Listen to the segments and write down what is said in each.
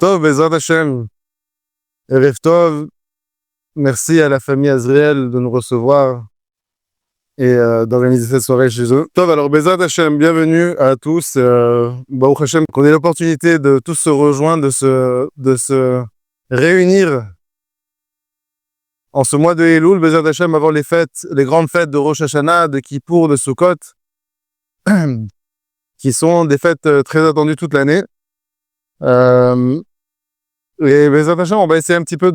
Tov, Bezrat Hashem, Erev Tov, merci à la famille Azriel de nous recevoir et d'organiser cette soirée chez eux. Tov, alors Bezrat Hashem, bienvenue à tous. Baruch Hashem, qu'on ait l'opportunité de tous se rejoindre, de se réunir en ce mois de Elul, Bezrat Hashem, avant les fêtes, les grandes fêtes de Rosh Hashanah, de Kippour, de Sukkot, qui sont des fêtes très attendues toute l'année. Et Bezrat Hashem, on va essayer un petit peu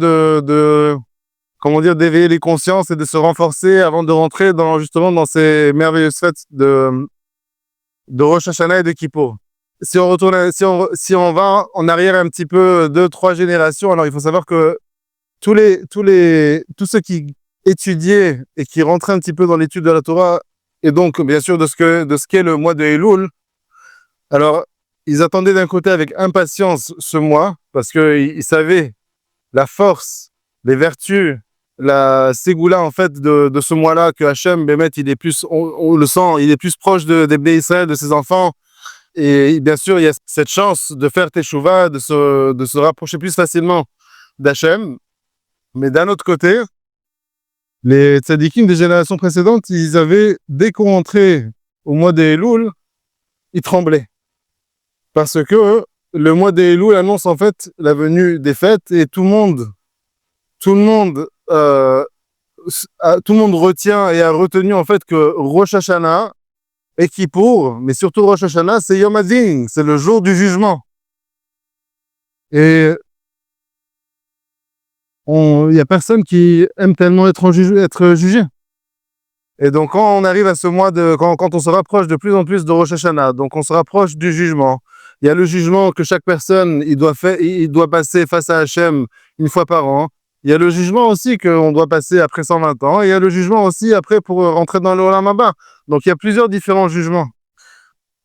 comment dire, d'éveiller les consciences et de se renforcer avant de rentrer justement dans ces merveilleuses fêtes de Rosh Hashanah et de Kippour. Si on va en arrière un petit peu 2-3 générations, alors il faut savoir que tous ceux qui étudiaient et qui rentraient un petit peu dans l'étude de la Torah, et donc bien sûr de ce qu'est le mois de Elul, alors ils attendaient d'un côté avec impatience ce mois, parce qu'ils savaient la force, les vertus, la ségoula en fait de ce mois-là, que Hachem, Bémet, il est plus, on le sent, il est plus proche des Bnei Israël, de ses enfants. Et bien sûr, il y a cette chance de faire Teshuvah, de se rapprocher plus facilement d'Hachem. Mais d'un autre côté, les tzadikim des générations précédentes, ils avaient, dès qu'on rentrait au mois d'Elul, ils tremblaient. Parce que le mois d'Elul annonce en fait la venue des fêtes et tout le monde retient et a retenu en fait que Rosh Hashanah et Kippour, mais surtout Rosh Hashanah, c'est Yom Hadin, c'est le jour du jugement. Et il y a personne qui aime tellement être jugé. Et donc quand on arrive à ce mois quand on se rapproche de plus en plus de Rosh Hashanah, donc on se rapproche du jugement. Il y a le jugement que chaque personne il doit passer face à Hachem une fois par an. Il y a le jugement aussi qu'on doit passer après 120 ans. Et il y a le jugement aussi après pour rentrer dans l'Olam Haba. Donc il y a plusieurs différents jugements.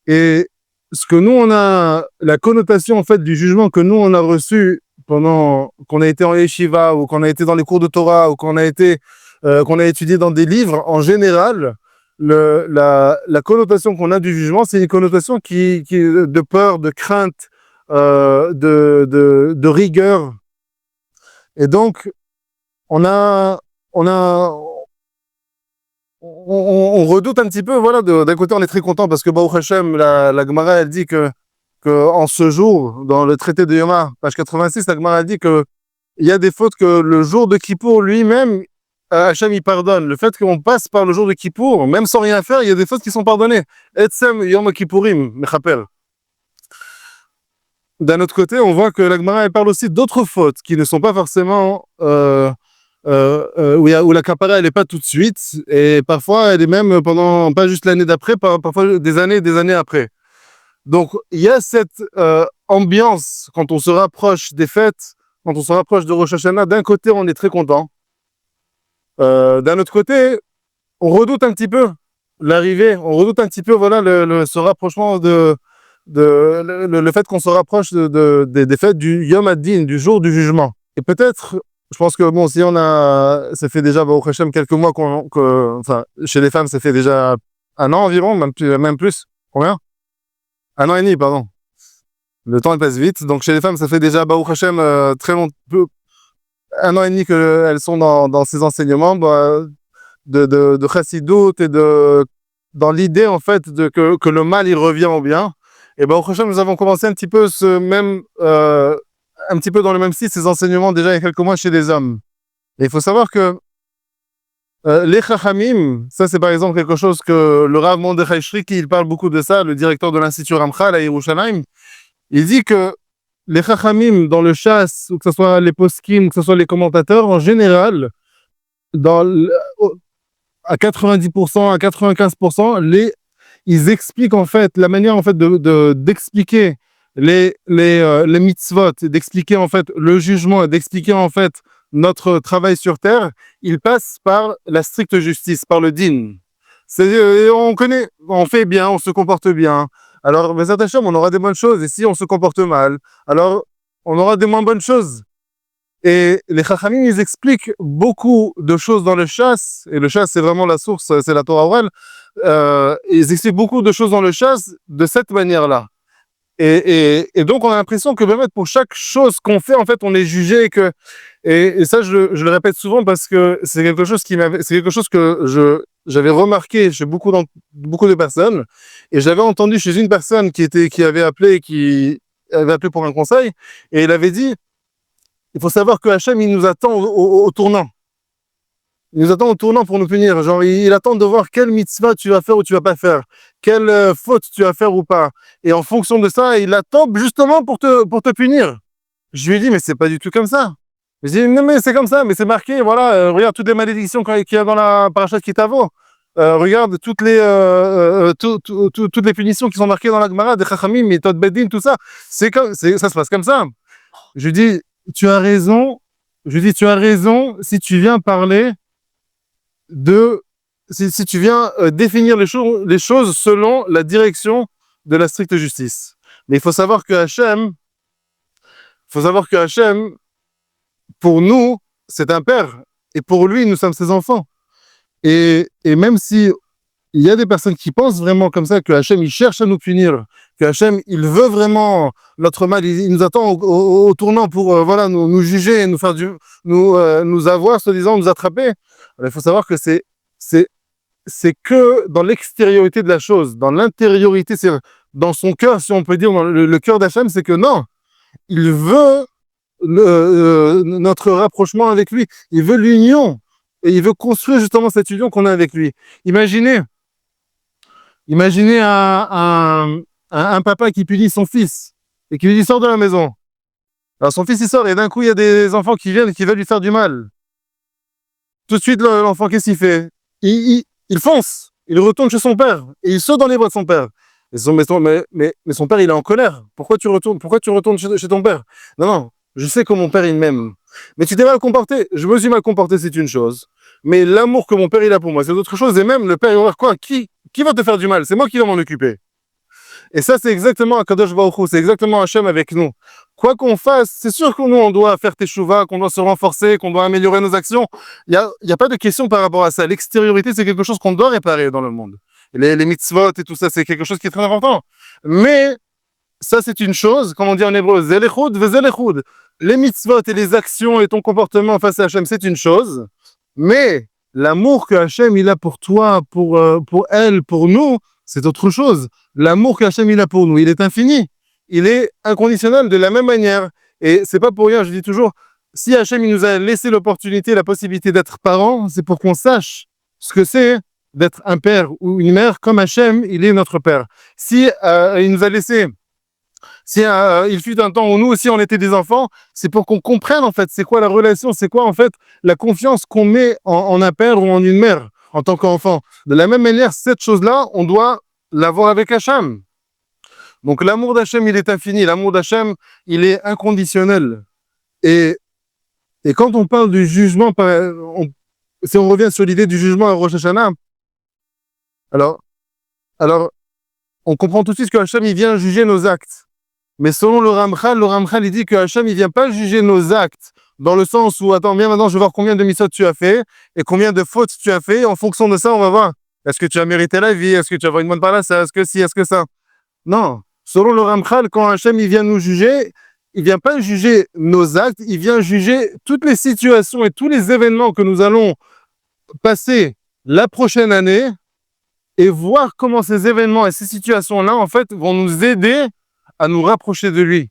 Et ce que nous on a, la connotation en fait du jugement que nous on a reçu pendant qu'on a été en yeshiva ou qu'on a été dans les cours de Torah ou qu'on a étudié dans des livres, en général, la connotation qu'on a du jugement, c'est une connotation qui de peur, de crainte, de rigueur. Et donc, on redoute un petit peu, voilà, d'un côté on est très content parce que Baruch Hashem, la Gemara elle dit que en ce jour, dans le traité de Yoma, page 86, la Gemara elle dit que il y a des fautes que le jour de Kippour lui-même, Hachem il pardonne. Le fait qu'on passe par le jour de Kippour, même sans rien faire, il y a des fautes qui sont pardonnées. Etsem Yom Kippourim, mechapel. D'un autre côté, on voit que la Gemara elle parle aussi d'autres fautes qui ne sont pas forcément où la kapara elle est pas tout de suite, et parfois elle est même pendant pas juste l'année d'après, parfois des années après. Donc il y a cette ambiance quand on se rapproche des fêtes, quand on se rapproche de Rosh Hashanah. D'un côté on est très content, d'un autre côté on redoute un petit peu l'arrivée, on redoute un petit peu voilà ce rapprochement le fait qu'on se rapproche des fêtes du Yom Hadin, du jour du jugement. Et peut-être, je pense que bon, si ça fait déjà Baruch Hashem quelques mois enfin, chez les femmes, ça fait déjà 1 an environ, même plus. Combien? 1 an et demi, pardon. Le temps il passe vite. Donc chez les femmes, ça fait déjà Baruch Hashem très longtemps, 1 an et demi qu'elles sont dans ces enseignements de Chassidut et dans l'idée en fait que le mal il revient au bien. Et Baruch Hashem, nous avons commencé un petit peu un petit peu dans le même style, ces enseignements déjà il y a quelques mois chez les hommes. Et il faut savoir que les Chachamim, ça c'est par exemple quelque chose que le Rav Mordechai Shriki, il parle beaucoup de ça, le directeur de l'Institut Ramchal à Yerushalayim. Il dit que les Chachamim dans le chasse, ou que ce soit les poskim, que ce soit les commentateurs, en général, à 90%, à 95%, ils expliquent en fait la manière en fait d'expliquer les mitzvot, d'expliquer en fait le jugement, d'expliquer en fait notre travail sur terre. Il passe par la stricte justice, par le din. On connaît, on fait bien, on se comporte bien. Alors, mais attention, on aura des bonnes choses. Et si on se comporte mal, alors on aura des moins bonnes choses. Et les Chachamim, ils expliquent beaucoup de choses dans le chasse. Et le chasse, c'est vraiment la source, c'est la Torah orale. Ils expliquent beaucoup de choses dans le chasse de cette manière-là. Et donc, on a l'impression que même pour chaque chose qu'on fait, en fait, on est jugé et ça, je le répète souvent parce que c'est quelque chose c'est quelque chose que j'avais remarqué chez beaucoup de personnes et j'avais entendu chez une personne qui avait appelé pour un conseil et il avait dit, il faut savoir que Hachem, il nous attend au tournant. Il nous attend au tournant pour nous punir. Genre, il attend de voir quelle mitzvah tu vas faire ou tu vas pas faire. Quelle faute tu vas faire ou pas. Et en fonction de ça, il attend justement pour te punir. Je lui ai dit, mais c'est pas du tout comme ça. Je lui ai dit, non, mais c'est comme ça, mais c'est marqué, voilà, regarde toutes les malédictions qu'il y a dans la parashat Kitavo. Regarde toutes les punitions qui sont marquées dans la Gemara, des Chachamim, Méthode Beddin, tout ça. Ça se passe comme ça. Je lui dis, tu as raison. Je lui dis, tu as raison si tu viens parler si tu viens définir les choses selon la direction de la stricte justice. Mais il faut savoir que Hachem, pour nous, c'est un père. Et pour lui, nous sommes ses enfants. Et même si il y a des personnes qui pensent vraiment comme ça, que Hachem, il cherche à nous punir, que Hachem, il veut vraiment notre mal, il nous attend au tournant pour voilà, nous juger, nous faire nous avoir, soi-disant, nous attraper. Alors, il faut savoir que c'est que dans l'extériorité de la chose, dans l'intériorité, c'est dans son cœur, si on peut dire, dans le cœur d'Hachem, c'est que non, il veut notre rapprochement avec lui, il veut l'union, et il veut construire justement cette union qu'on a avec lui. Imaginez un papa qui punit son fils, et qui lui dit, sors de la maison. Alors son fils, il sort, et d'un coup, il y a des enfants qui viennent et qui veulent lui faire du mal. Tout de suite, l'enfant, qu'est-ce qu'il fait? Il fonce, il retourne chez son père, et il saute dans les bras de son père. Mais son père, il est en colère. Pourquoi tu retournes chez ton père? Non, je sais que mon père, il m'aime. Mais tu t'es mal comporté. Je me suis mal comporté, c'est une chose. Mais l'amour que mon père, il a pour moi, c'est autre chose. Et même, le père, il va voir quoi? Qui va te faire du mal? C'est moi qui vais m'en occuper. Et ça, c'est exactement Akadosh Baruch Hu, c'est exactement Hachem avec nous. Quoi qu'on fasse, c'est sûr que nous, on doit faire teshuva, qu'on doit se renforcer, qu'on doit améliorer nos actions. Il y a pas de question par rapport à ça. L'extériorité, c'est quelque chose qu'on doit réparer dans le monde. Les mitzvot et tout ça, c'est quelque chose qui est très important. Mais ça, c'est une chose, comme on dit en hébreu, zelechud vezelechud. Les mitzvot et les actions et ton comportement face à Hachem, c'est une chose. Mais l'amour que Hachem, il a pour toi, pour elle, pour nous, c'est autre chose. L'amour qu'Hachem il a pour nous, il est infini. Il est inconditionnel de la même manière. Et c'est pas pour rien, je dis toujours, si Hachem il nous a laissé l'opportunité, la possibilité d'être parents, c'est pour qu'on sache ce que c'est d'être un père ou une mère comme Hachem, il est notre père. Si il nous a laissé, si il fut un temps où nous aussi on était des enfants, c'est pour qu'on comprenne en fait c'est quoi la relation, c'est quoi en fait la confiance qu'on met en un père ou en une mère en tant qu'enfant. De la même manière, cette chose-là, on doit l'avoir avec Hachem. Donc l'amour d'Hachem, il est infini. L'amour d'Hachem, il est inconditionnel. Et quand on parle du jugement, si on revient sur l'idée du jugement à Rosh Hashanah, alors, on comprend tout de suite que Hachem, il vient juger nos actes. Mais selon le Ramchal, il dit que Hachem, il vient pas juger nos actes. Dans le sens où, attends, viens maintenant, je vais voir combien de mitzvot tu as fait et combien de fautes tu as fait. En fonction de ça, on va voir. Est-ce que tu as mérité la vie? Est-ce que tu as une bonne parnassa? Est-ce que si? Est-ce que ça? Non. Selon le Ramchal, quand Hachem il vient nous juger, il vient pas juger nos actes, il vient juger toutes les situations et tous les événements que nous allons passer la prochaine année et voir comment ces événements et ces situations-là, en fait, vont nous aider à nous rapprocher de lui,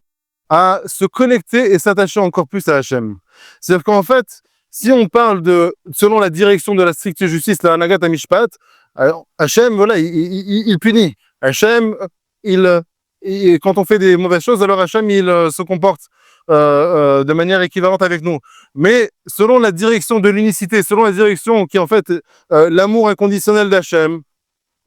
à se connecter et s'attacher encore plus à Hachem. C'est-à-dire qu'en fait, si on parle selon la direction de la stricte justice, la Hanagat HaMishpat, alors Hachem, voilà, il punit. Hachem, quand on fait des mauvaises choses, alors Hachem, il se comporte de manière équivalente avec nous. Mais selon la direction de l'unicité, selon la direction qui est en fait l'amour inconditionnel d'Hachem,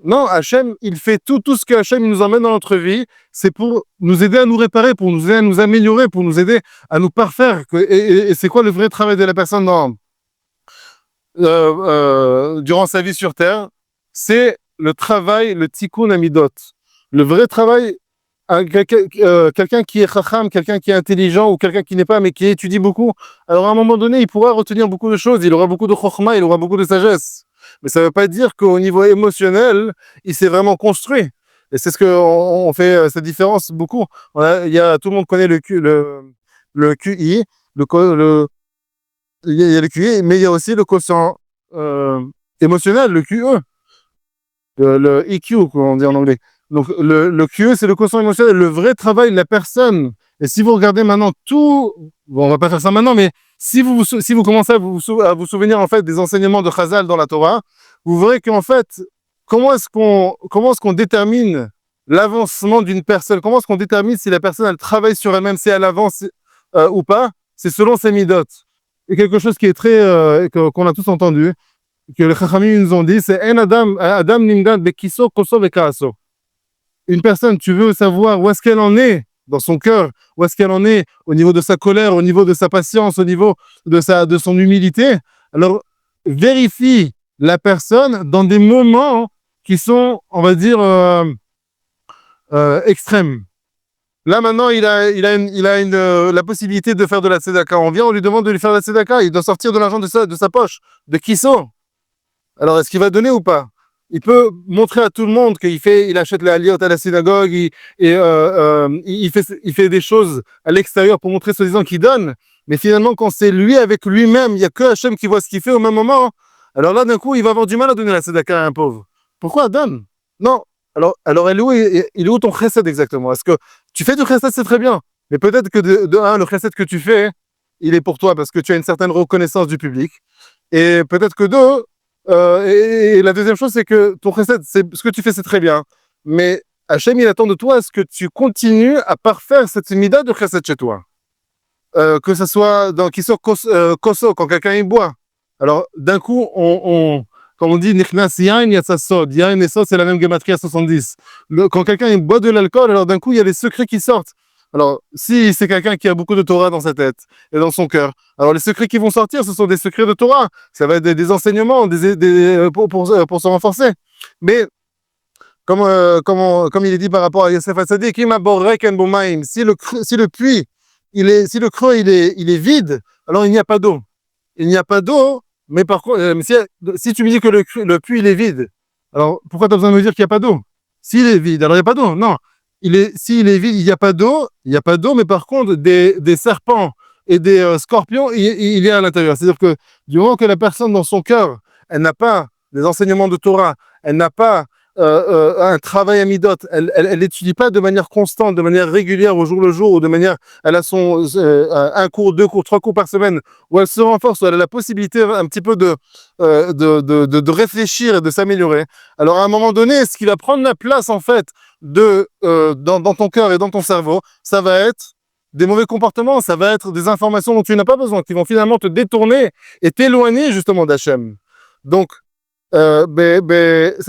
non, Hachem, il fait tout ce que Hachem il nous emmène dans notre vie, c'est pour nous aider à nous réparer, pour nous aider à nous améliorer, pour nous aider à nous parfaire. Et c'est quoi le vrai travail de la personne durant sa vie sur Terre? C'est le travail, le tikkun amidot. Le vrai travail, quelqu'un qui est chacham, quelqu'un qui est intelligent ou quelqu'un qui n'est pas, mais qui étudie beaucoup, alors à un moment donné, il pourra retenir beaucoup de choses, il aura beaucoup de chokhma, il aura beaucoup de sagesse. Mais ça ne veut pas dire qu'au niveau émotionnel, il s'est vraiment construit. Et c'est ce que on fait cette différence beaucoup. Tout le monde connaît le QI, il y a le QI, mais il y a aussi le quotient émotionnel, le QE, le EQ, comme on dit en anglais. Donc le QE, c'est le quotient émotionnel, le vrai travail de la personne. Et si vous regardez maintenant tout, bon, on va pas faire ça maintenant, mais si vous commencez à vous souvenir en fait des enseignements de Chazal dans la Torah, vous verrez qu'en fait, comment est-ce qu'on détermine l'avancement d'une personne? Comment est-ce qu'on détermine si la personne elle travaille sur elle-même, si elle avance ou pas? C'est selon ses midot. Et quelque chose qui est qu'on a tous entendu, que les Chachamim nous ont dit, c'est un Adam nimdan bekiso koso vekaaso. Une personne, tu veux savoir où est-ce qu'elle en est dans son cœur, où est-ce qu'elle en est au niveau de sa colère, au niveau de sa patience, au niveau de son humilité. Alors, vérifie la personne dans des moments qui sont, on va dire, extrêmes. Là, maintenant, il a la possibilité de faire de la tzedaka. On lui demande de lui faire de la tzedaka. Il doit sortir de l'argent de sa poche, de kisso. Alors, est-ce qu'il va donner ou pas? Il peut montrer à tout le monde il achète les aliyot à la synagogue, il fait des choses à l'extérieur pour montrer soi-disant qu'il donne. Mais finalement, quand c'est lui avec lui-même, il n'y a que Hachem qui voit ce qu'il fait au même moment. Alors là, d'un coup, il va avoir du mal à donner la tzedaka à un pauvre. Pourquoi? Donne. Non. Alors il est où ton chesed exactement? Est-ce que tu fais du chesed, c'est très bien. Mais peut-être que le chesed que tu fais, il est pour toi parce que tu as une certaine reconnaissance du public. Et peut-être que et la deuxième chose, c'est que ton chesed, ce que tu fais, c'est très bien. Mais Hachem, il attend de toi à ce que tu continues à parfaire cette mida de chesed chez toi. Que ce soit dans qui sort koso, quand quelqu'un y boit. Alors, d'un coup, comme on dit, nichnas yain yatsasod. Yain et sod, c'est la même gematria 70. Quand quelqu'un boit de l'alcool, alors d'un coup, il y a des secrets qui sortent. Alors, si c'est quelqu'un qui a beaucoup de Torah dans sa tête et dans son cœur, alors les secrets qui vont sortir, ce sont des secrets de Torah. Ça va être des enseignements pour se renforcer. Mais, comme il est dit par rapport à Yosef Hatzadik, si le puits, si le creux, il est vide, alors il n'y a pas d'eau. Il n'y a pas d'eau, mais par contre, si tu me dis que le puits, il est vide, alors pourquoi tu as besoin de me dire qu'il n'y a pas d'eau? S'il est vide, alors il n'y a pas d'eau. Non. S'il est vide, il n'y a pas d'eau, mais par contre, des serpents et des scorpions, il y a à l'intérieur. C'est-à-dire que du moment que la personne dans son cœur, elle n'a pas les enseignements de Torah, elle n'a pas un travail à midot, elle n'étudie pas de manière constante, de manière régulière au jour le jour, ou de manière, elle a un cours, deux cours, trois cours par semaine, où elle se renforce, où elle a la possibilité un petit peu de réfléchir et de s'améliorer. Alors à un moment donné, ce qui va prendre la place en fait dans ton cœur et dans ton cerveau, ça va être des mauvais comportements, ça va être des informations dont tu n'as pas besoin, qui vont finalement te détourner et t'éloigner justement d'Hachem. Donc, ça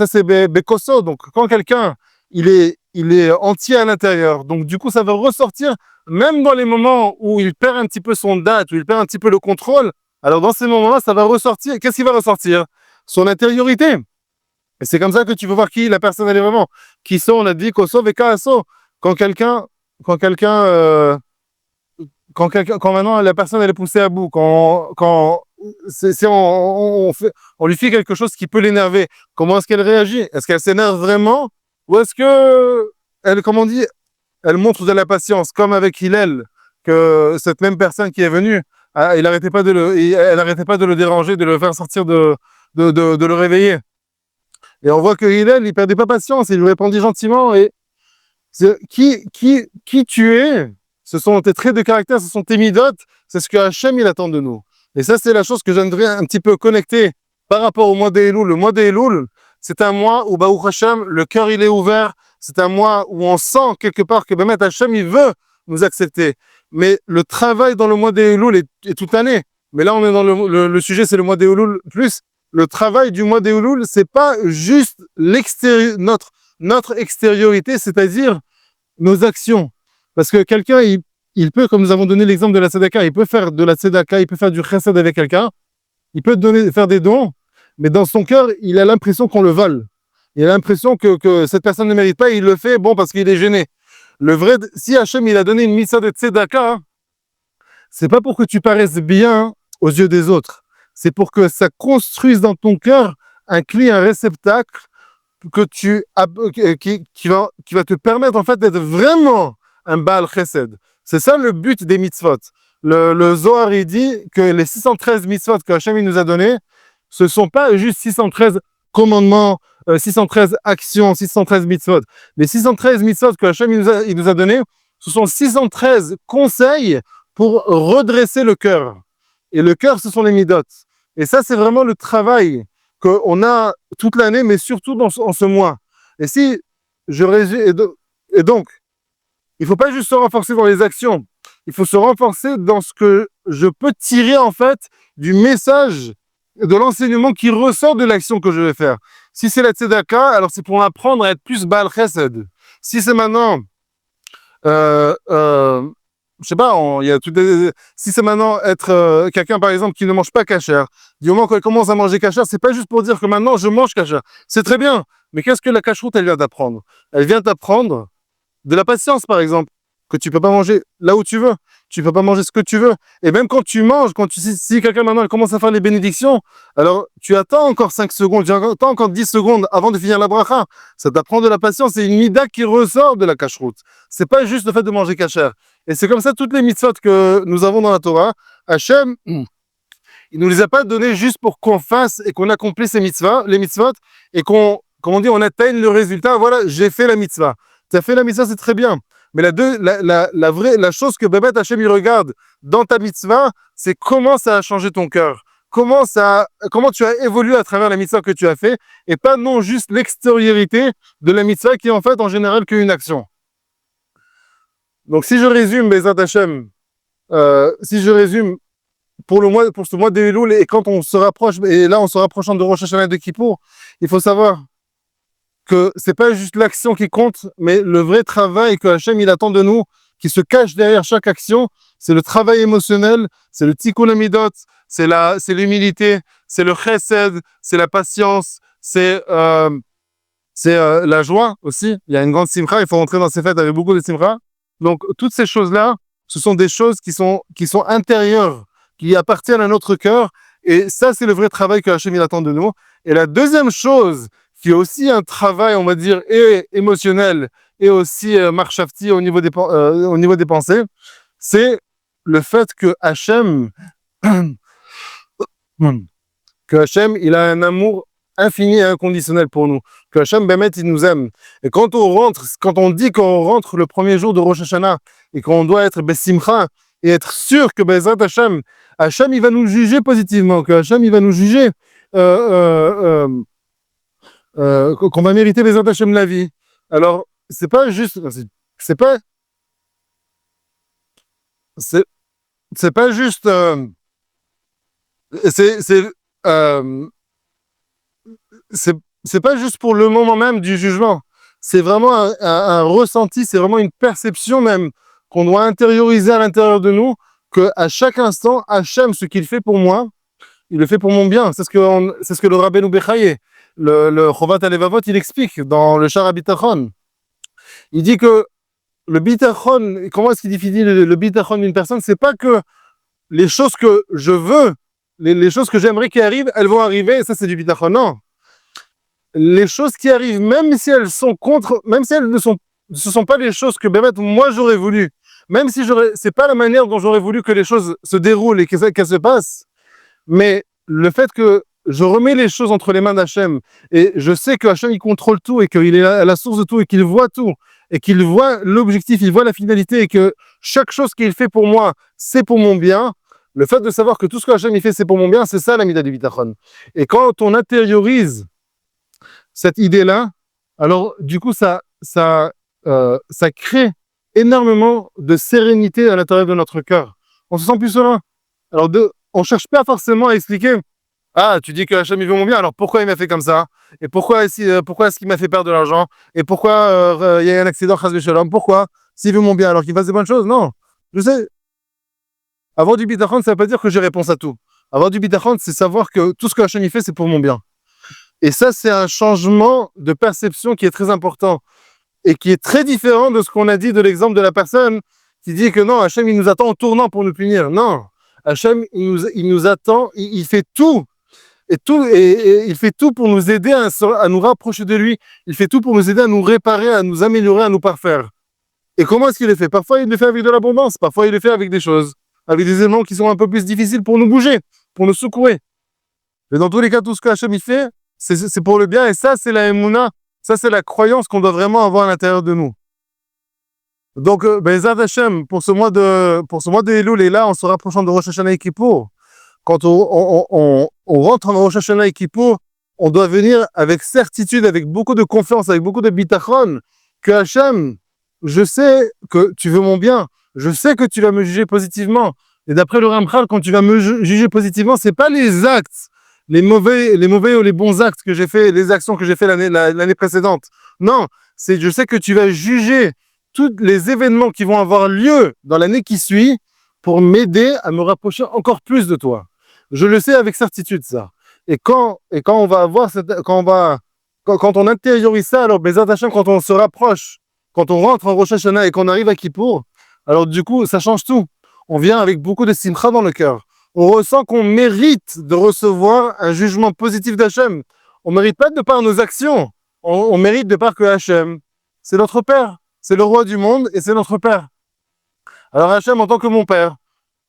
c'est Bekoso. Donc quand quelqu'un il est entier à l'intérieur, donc du coup ça va ressortir même dans les moments où il perd un petit peu son date, où il perd un petit peu le contrôle. Alors dans ces moments-là, ça va ressortir. Qu'est-ce qui va ressortir? Son intériorité. Et c'est comme ça que tu peux voir qui la personne elle est vraiment. Qui sont, on a dit Koso Vekaaso. Quand quelqu'un quand quelqu'un quand maintenant la personne elle est poussée à bout, quand on lui fait quelque chose qui peut l'énerver, comment est-ce qu'elle réagit? Est-ce qu'elle s'énerve vraiment? Ou est-ce que elle, comme on dit, elle montre de la patience, comme avec Hillel, que cette même personne qui est venue, elle n'arrêtait pas de le déranger, de le faire sortir de le réveiller. Et on voit que Hillel, il perdait pas patience, il lui répondit gentiment, et qui tu es, ce sont tes traits de caractère, ce sont tes midotes, c'est ce que Hachem il attend de nous. Et ça, c'est la chose que j'aimerais un petit peu connecter par rapport au mois d'Elul. Le mois d'Elul, c'est un mois où Baruch Hachem, le cœur il est ouvert, c'est un mois où on sent quelque part que Bémet Hachem il veut nous accepter. Mais le travail dans le mois d'Elul est toute l'année. Mais là, on est dans le sujet, c'est le mois d'Elul plus. Le travail du mois d'Elul, c'est pas juste l'extérieur, notre extériorité, c'est-à-dire nos actions. Parce que quelqu'un, il peut, comme nous avons donné l'exemple de la tzedaka, il peut faire de la tzedaka, il peut faire du chesed avec quelqu'un, il peut faire des dons, mais dans son cœur, il a l'impression qu'on le vole. Il a l'impression que cette personne ne mérite pas, et il le fait, bon, parce qu'il est gêné. Si Hachem, il a donné une mitzvah de tzedaka, c'est pas pour que tu paraisses bien aux yeux des autres. C'est pour que ça construise dans ton cœur un réceptacle qui va te permettre en fait d'être vraiment un Baal Chesed. C'est ça le but des mitzvot. Le Zohar, il dit que les 613 mitzvot que Hachem il nous a donnés, ce sont pas juste 613 commandements, 613 actions, 613 mitzvot. Les 613 mitzvot que Hachem il nous a donnés, ce sont 613 conseils pour redresser le cœur. Et le cœur, ce sont les midot. Et ça, c'est vraiment le travail qu'on a toute l'année, mais surtout en ce mois. Et si je résume, et donc, il ne faut pas juste se renforcer dans les actions, il faut se renforcer dans ce que je peux tirer en fait du message, de l'enseignement qui ressort de l'action que je vais faire. Si c'est la tzedaka, alors c'est pour apprendre à être plus Baal Chesed. Si c'est maintenant, je sais pas, il y a si c'est maintenant être quelqu'un par exemple qui ne mange pas kasher, du moment qu'elle commence à manger kasher, c'est pas juste pour dire que maintenant je mange kasher. C'est très bien, mais qu'est-ce que la kashrut elle vient d'apprendre? Elle vient d'apprendre de la patience, par exemple, que tu peux pas manger là où tu veux, tu peux pas manger ce que tu veux. Et même quand tu manges, si quelqu'un maintenant commence à faire les bénédictions, alors tu attends encore 5 secondes, tu attends encore 10 secondes avant de finir la bracha. Ça t'apprend de la patience, c'est une mida qui ressort de la kashrut. C'est pas juste le fait de manger kasher. Et c'est comme ça toutes les mitzvot que nous avons dans la Torah. Hachem, il nous les a pas données juste pour qu'on fasse et qu'on accomplisse les mitzvot, et qu'on, comme on dit, on atteigne le résultat. Voilà, j'ai fait la mitzvah. Tu as fait la mitzvah, c'est très bien. Mais la chose que Bémet Hachem il regarde dans ta mitzvah, c'est comment ça a changé ton cœur. Comment tu as évolué à travers la mitzvah que tu as fait, et pas non juste l'extériorité de la mitzvah qui est en fait en général qu'une action. Donc si je résume, Bézat Hachem, si je résume pour ce mois de Elul, et quand on se rapproche, et là on se rapprochant de Rosh Hashanah et de Kippour, il faut savoir que c'est pas juste l'action qui compte, mais le vrai travail que Hachem il attend de nous, qui se cache derrière chaque action, c'est le travail émotionnel, c'est le tikkun hamidot, c'est l'humilité, c'est le chesed, c'est la patience, c'est la joie aussi. Il y a une grande simcha, il faut rentrer dans ces fêtes avec beaucoup de simcha. Donc toutes ces choses-là, ce sont des choses qui sont intérieures, qui appartiennent à notre cœur, et ça c'est le vrai travail que Hachem il attend de nous. Et la deuxième chose qui est aussi un travail, on va dire, et émotionnel, et aussi marchavti au niveau des pensées, c'est le fait que Hachem, il a un amour infini et inconditionnel pour nous. Que Hachem, Bémet, il nous aime. Et quand on dit qu'on rentre le premier jour de Rosh Hashanah, et qu'on doit être Bessimcha, et être sûr que Bezrat Hachem, il va nous juger positivement, que Hachem, il va nous juger qu'on va mériter les Hachem la vie. Alors, c'est pas juste, c'est pas juste, c'est pas juste pour le moment même du jugement. C'est vraiment un ressenti, c'est vraiment une perception même qu'on doit intérioriser à l'intérieur de nous, que à chaque instant, Hachem, ce qu'il fait pour moi, il le fait pour mon bien. C'est ce que le Rabbeinu Bechaye, le Chovat Alevavot, il explique dans le Shara Bitachon. Il dit que le Bitachon, comment est-ce qu'il définit le Bitachon d'une personne? C'est pas que les choses que je veux, les choses que j'aimerais qui arrivent, elles vont arriver, et ça c'est du Bitachon. Non. Les choses qui arrivent, même si elles sont même si elles ce sont pas les choses que moi j'aurais voulu, même si c'est pas la manière dont j'aurais voulu que les choses se déroulent et qu'elles se passent, mais le fait que je remets les choses entre les mains d'Hachem, et je sais que Hachem il contrôle tout, et qu'il est à la source de tout, et qu'il voit tout, et qu'il voit l'objectif, il voit la finalité, et que chaque chose qu'il fait pour moi, c'est pour mon bien. Le fait de savoir que tout ce que Hachem il fait, c'est pour mon bien, c'est ça la mida du bitachon. Et quand on intériorise cette idée-là, alors du coup ça crée énormément de sérénité à l'intérieur de notre cœur. On se sent plus serein. Alors on cherche pas forcément à expliquer. Ah, tu dis que Hachem il veut mon bien, alors pourquoi il m'a fait comme ça? Et pourquoi est-ce qu'il m'a fait perdre de l'argent? Et pourquoi il y a un accident, chas v'shalom? Pourquoi? S'il veut mon bien, alors qu'il fasse des bonnes choses? Non. Je sais. Avoir du bitachon, ça veut pas dire que j'ai réponse à tout. Avoir du bitachon, c'est savoir que tout ce que Hachem il fait, c'est pour mon bien. Et ça, c'est un changement de perception qui est très important, et qui est très différent de ce qu'on a dit de l'exemple de la personne qui dit que non, Hachem il nous attend en tournant pour nous punir. Non. Hachem, il nous attend, il fait tout Et il fait tout pour nous aider à nous rapprocher de lui. Il fait tout pour nous aider à nous réparer, à nous améliorer, à nous parfaire. Et comment est-ce qu'il le fait? Parfois, il le fait avec de l'abondance. Parfois, il le fait avec des choses, avec des éléments qui sont un peu plus difficiles pour nous bouger, pour nous secouer. Mais dans tous les cas, tout ce que Hachem il fait, c'est pour le bien. Et ça, c'est la Emouna. Ça, c'est la croyance qu'on doit vraiment avoir à l'intérieur de nous. Donc, Bezat Hachem, pour ce mois de Elul, et là, en se rapprochant de Rosh Hashanah et Kippour, quand on rentre en Rosh Hashanah et Kippour, on doit venir avec certitude, avec beaucoup de confiance, avec beaucoup de bitachon, que Hachem, je sais que tu veux mon bien, je sais que tu vas me juger positivement. Et d'après le Ramchal, quand tu vas me juger positivement, c'est pas les actes, les mauvais ou les bons actes que j'ai fait, les actions que j'ai fait l'année précédente. Non, c'est je sais que tu vas juger tous les événements qui vont avoir lieu dans l'année qui suit pour m'aider à me rapprocher encore plus de toi. Je le sais avec certitude, ça. Et quand on va avoir quand on intériorise ça, alors Bezat Hachem, quand on se rapproche, quand on rentre en Rosh Hashanah et qu'on arrive à Kippour, alors du coup, ça change tout. On vient avec beaucoup de simcha dans le cœur. On ressent qu'on mérite de recevoir un jugement positif d'Hachem. On ne mérite pas de par nos actions. On mérite de par que Hachem, c'est notre Père. C'est le roi du monde et c'est notre Père. Alors Hachem, en tant que mon Père,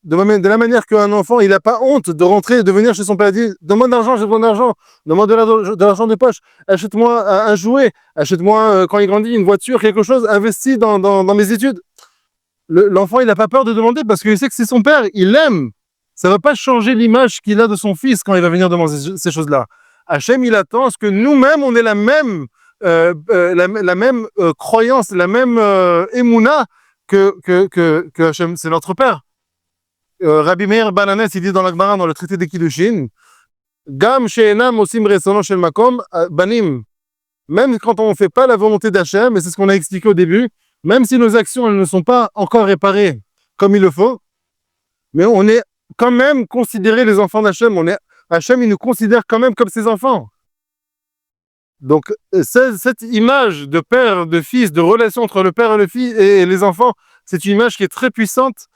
de la manière qu'un enfant, il n'a pas honte de rentrer et de venir chez son père et dire demande de l'argent, j'ai besoin d'argent, demande de l'argent de poche, achète-moi un jouet, achète-moi, quand il grandit, une voiture, quelque chose, investis dans mes études. L'enfant, il n'a pas peur de demander parce qu'il sait que c'est son père, il l'aime. Ça ne va pas changer l'image qu'il a de son fils quand il va venir demander ces choses-là. Hachem, il attend à ce que nous-mêmes, on ait la même croyance, la même émouna que Hachem, c'est notre père. Rabbi Meir Bananes, il dit dans la Gemara, dans le traité des Kiddushin, Gam she'enam osim resono shel makom banim. Même quand on ne fait pas la volonté d'Hachem, et c'est ce qu'on a expliqué au début, même si nos actions elles ne sont pas encore réparées comme il le faut, mais on est quand même considérés les enfants d'Hachem. Hachem, il nous considère quand même comme ses enfants. Donc, cette image de père, de fils, de relation entre le père et le fils et les enfants, c'est une image qui est très puissante.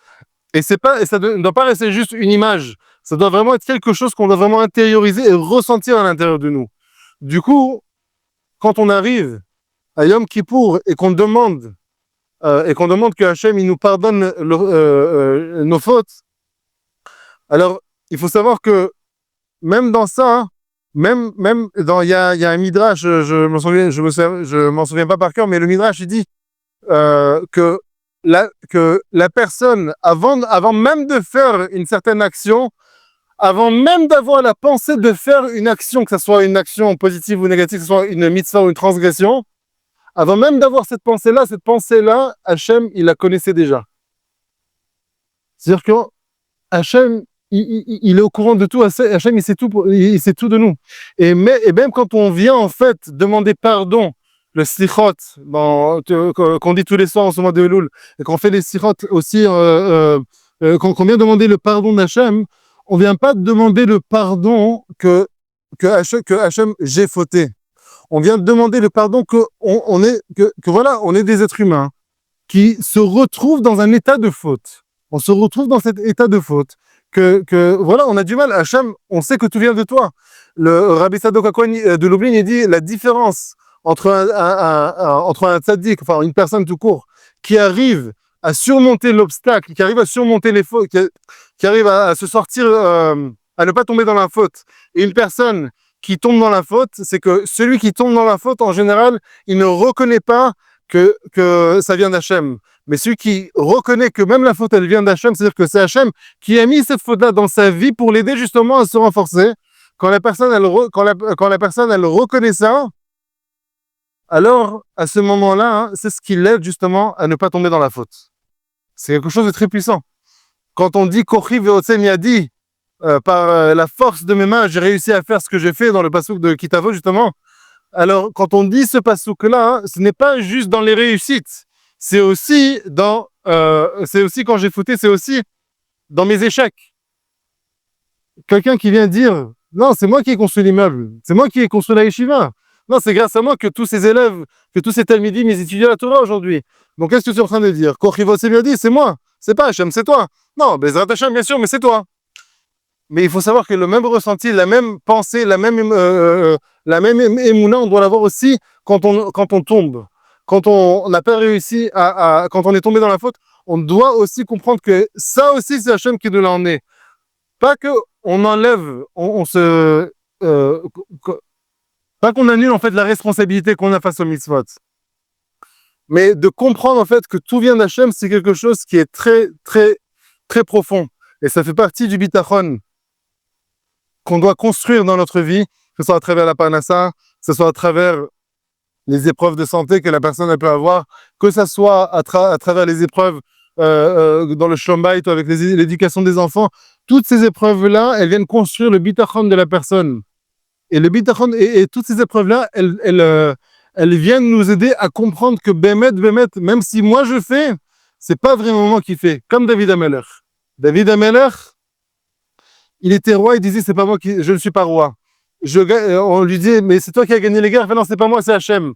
Et ça ne doit pas rester juste une image. Ça doit vraiment être quelque chose qu'on doit vraiment intérioriser et ressentir à l'intérieur de nous. Du coup, quand on arrive à Yom Kippour et qu'on demande que Hachem il nous pardonne nos fautes, alors il faut savoir que même dans ça, même dans il y a un midrash, je m'en souviens pas par cœur, mais le midrash il dit que la personne, avant même de faire une certaine action, avant même d'avoir la pensée de faire une action, que ce soit une action positive ou négative, que ce soit une mitzvah ou une transgression, avant même d'avoir cette pensée-là, Hachem, il la connaissait déjà. C'est-à-dire que Hachem, il est au courant de tout. Hachem, il sait tout de nous. Et même quand on vient, en fait, demander pardon, le sichot, qu'on dit tous les soirs en ce mois de Elul, et qu'on fait les sichot aussi, quand on vient demander le pardon d'Hachem, on vient pas demander le pardon que Hachem, j'ai fauté. On vient demander le pardon on est des êtres humains qui se retrouvent dans un état de faute. On se retrouve dans cet état de faute. On a du mal. Hachem, on sait que tout vient de toi. Le Rabbi Sadok HaKohen de Lublin, il dit la différence entre un tzaddik, enfin une personne tout court, qui arrive à surmonter l'obstacle, qui arrive à surmonter les fautes, qui arrive à se sortir, à ne pas tomber dans la faute, et une personne qui tombe dans la faute, c'est que celui qui tombe dans la faute, en général, il ne reconnaît pas que ça vient d'Hachem. Mais celui qui reconnaît que même la faute, elle vient d'Hachem, c'est-à-dire que c'est Hachem qui a mis cette faute-là dans sa vie pour l'aider justement à se renforcer. Quand la personne, elle reconnaît ça, alors, à ce moment-là, c'est ce qui l'aide justement à ne pas tomber dans la faute. C'est quelque chose de très puissant. Quand on dit « Kochi ve'otse miyadi », par la force de mes mains, j'ai réussi à faire ce que j'ai fait dans le passouk de Kitavo, justement. Alors, quand on dit ce passouk-là, ce n'est pas juste dans les réussites. C'est aussi quand j'ai fauté, c'est aussi dans mes échecs. Quelqu'un qui vient dire, non, c'est moi qui ai construit l'immeuble, c'est moi qui ai construit la yeshiva. Non, c'est grâce à moi que tous ces élèves, que tous ces talmidim, ils étudient la Torah aujourd'hui. Donc, qu'est-ce que tu es en train de dire? Kochi ve'otse miyadi, c'est moi. C'est pas Hachem, c'est toi. Non, Bezrat Hachem, bien sûr, mais c'est toi. Mais il faut savoir que le même ressenti, la même pensée, la même émouna, on doit l'avoir aussi quand on tombe. Quand on n'a pas réussi quand on est tombé dans la faute, on doit aussi comprendre que ça aussi, c'est Hachem qui nous l'a emmené. Pas que on enlève, on se, pas qu'on annule en fait la responsabilité qu'on a face au mitzvot. Mais de comprendre en fait que tout vient d'Hachem, c'est quelque chose qui est très, très, très profond. Et ça fait partie du bitachon qu'on doit construire dans notre vie, que ce soit à travers la parnassa, que ce soit à travers les épreuves de santé que la personne peut avoir, que ce soit à travers les épreuves dans le shalom bayit ou avec l'éducation des enfants. Toutes ces épreuves-là, elles viennent construire le bitachon de la personne. Et le bitachon et toutes ces épreuves-là, elles viennent nous aider à comprendre que Bémet, même si moi je fais, c'est pas vraiment moi qui fais. Comme David Ameller. David Ameller, il était roi, il disait, c'est pas moi je ne suis pas roi. On lui dit, mais c'est toi qui as gagné les guerres. Enfin, non, c'est pas moi, c'est Hachem.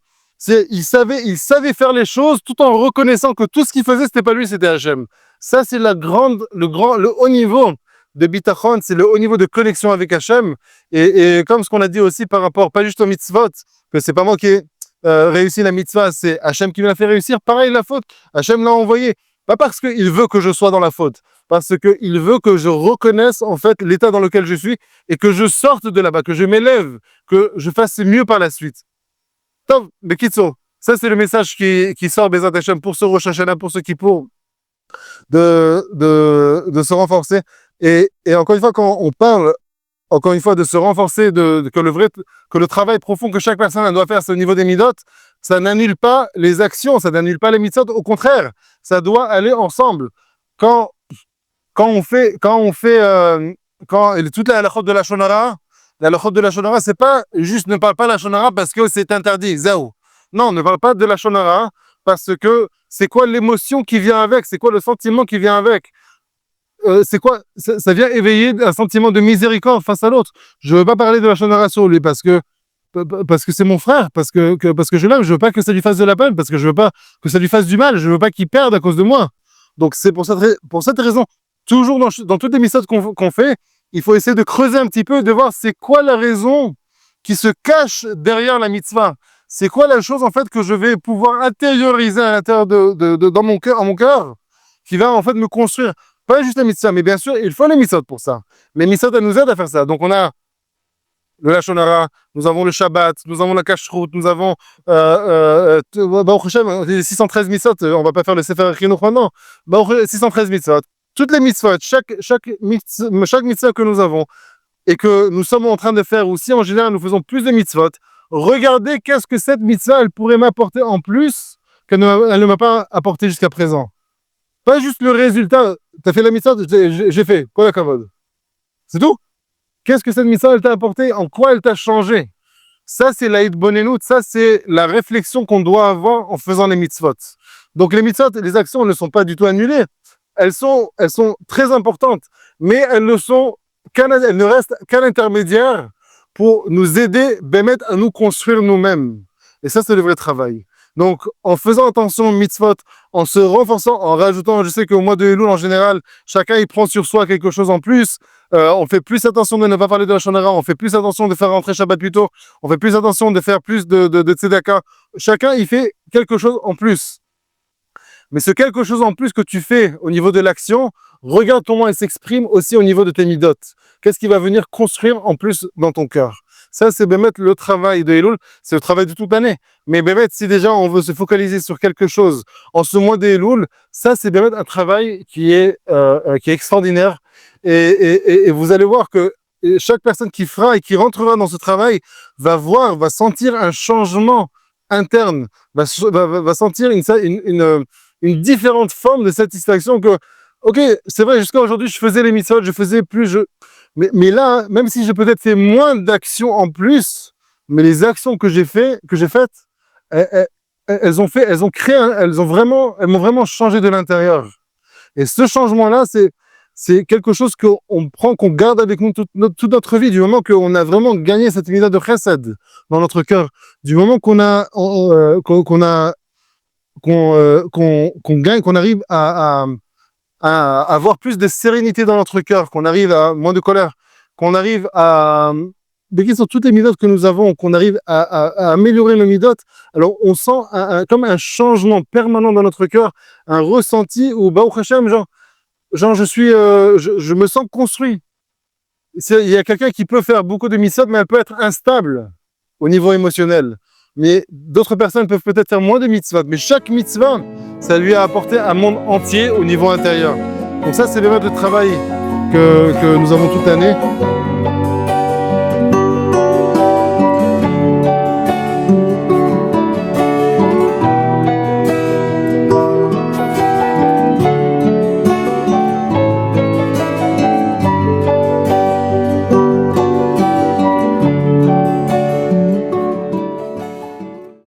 Il savait faire les choses tout en reconnaissant que tout ce qu'il faisait, c'était pas lui, c'était Hachem. Ça, c'est le haut niveau de bitachon, c'est le haut niveau de connexion avec Hachem. Et comme ce qu'on a dit aussi par rapport, pas juste au mitzvot, que c'est pas moi qui ai réussi la mitzvah, c'est Hachem qui me l'a fait réussir. Pareil, la faute, Hachem l'a envoyé. Pas parce qu'il veut que je sois dans la faute, parce qu'il veut que je reconnaisse en fait l'état dans lequel je suis et que je sorte de là-bas, que je m'élève, que je fasse mieux par la suite. Top, mais Kitso, ça c'est le message qui sort Bezat Hashem pour ce Rosh Hashanah, pour ce Kippour, de se renforcer. Et encore une fois, quand on parle, encore une fois, de se renforcer, que le travail profond que chaque personne doit faire, c'est au niveau des midot, ça n'annule pas les actions, ça n'annule pas les mitzvot, au contraire, ça doit aller ensemble. Quand toute la halachot de la shonara, c'est pas juste ne parle pas la shonara parce que c'est interdit, zaou. Non, ne parle pas de la shonara parce que c'est quoi l'émotion qui vient avec, c'est quoi le sentiment qui vient avec. C'est quoi ça vient éveiller un sentiment de miséricorde face à l'autre. Je veux pas parler de la shonara sur lui parce que c'est mon frère, parce que je l'aime, je veux pas que ça lui fasse de la peine, parce que je veux pas que ça lui fasse du mal, je veux pas qu'il perde à cause de moi. Donc c'est pour cette raison, toujours dans toutes les méthodes qu'on fait, il faut essayer de creuser un petit peu, de voir c'est quoi la raison qui se cache derrière la mitzvah. C'est quoi la chose en fait que je vais pouvoir intérioriser à l'intérieur dans mon cœur, qui va en fait me construire. Pas juste la mitzvah, mais bien sûr, il faut les mitzvot pour ça. Les mitzvot, elles nous aident à faire ça. Donc on a le Lashon Hara, nous avons le Shabbat, nous avons la Kashrut, nous avons Baruch Hashem, 613 mitzvot, on va pas faire le Sefer Chinuch maintenant, 613 mitzvot, toutes les mitzvot, chaque mitzvah que nous avons, et que nous sommes en train de faire aussi, en général, nous faisons plus de mitzvot, regardez qu'est-ce que cette mitzvah, elle pourrait m'apporter en plus, qu'elle ne m'a pas apporté jusqu'à présent. Pas juste le résultat, tu as fait la mitzvah, j'ai fait, quoi la kavod. C'est tout. Qu'est-ce que cette mitzvah elle t'a apporté? En quoi elle t'a changé? Ça, c'est la hitbonenut, ça, c'est la réflexion qu'on doit avoir en faisant les mitzvot. Donc, les mitzvot, les actions ne sont pas du tout annulées. Elles sont très importantes, mais elles ne restent qu'un intermédiaire pour nous aider, Bémet, à nous construire nous-mêmes. Et ça, c'est le vrai travail. Donc, en faisant attention aux mitzvot, en se renforçant, en rajoutant, je sais qu'au mois de Elul, en général, chacun, il prend sur soi quelque chose en plus. On fait plus attention de ne pas parler de la shonara, on fait plus attention de faire rentrer Shabbat plus tôt, on fait plus attention de faire plus de tzedaka. Chacun, il fait quelque chose en plus. Mais ce quelque chose en plus que tu fais au niveau de l'action, regarde comment elle s'exprime aussi au niveau de tes midot. Qu'est-ce qui va venir construire en plus dans ton cœur? Ça, c'est Bémet le travail de Elul, c'est le travail de toute l'année. Mais Bémet, si déjà on veut se focaliser sur quelque chose en ce mois d'Elul, ça, c'est Bémet un travail qui est extraordinaire. Et vous allez voir que chaque personne qui fera et qui rentrera dans ce travail va sentir un changement interne, va sentir une différente forme de satisfaction que, ok, c'est vrai, jusqu'à aujourd'hui, je faisais les mitzvot, je faisais plus, mais là, même si j'ai peut-être fait moins d'actions en plus, mais les actions que j'ai faites, elles m'ont vraiment changé de l'intérieur. Et ce changement-là, c'est quelque chose qu'on garde avec nous toute notre vie, du moment qu'on a vraiment gagné cette mida de chesed dans notre cœur, du moment qu'on gagne, qu'on arrive à avoir plus de sérénité dans notre cœur, qu'on arrive à moins de colère, qu'on arrive à, sur toutes les midotes que nous avons, qu'on arrive à améliorer nos midotes, alors on sent comme un changement permanent dans notre cœur, un ressenti où, Baruch Hashem, genre je me sens construit. Il y a quelqu'un qui peut faire beaucoup de mitzvot, mais elle peut être instable au niveau émotionnel. Mais d'autres personnes peuvent peut-être faire moins de mitzvot, mais chaque mitzvah, ça lui a apporté un monde entier au niveau intérieur. Donc ça, c'est le travail que nous avons toute l'année.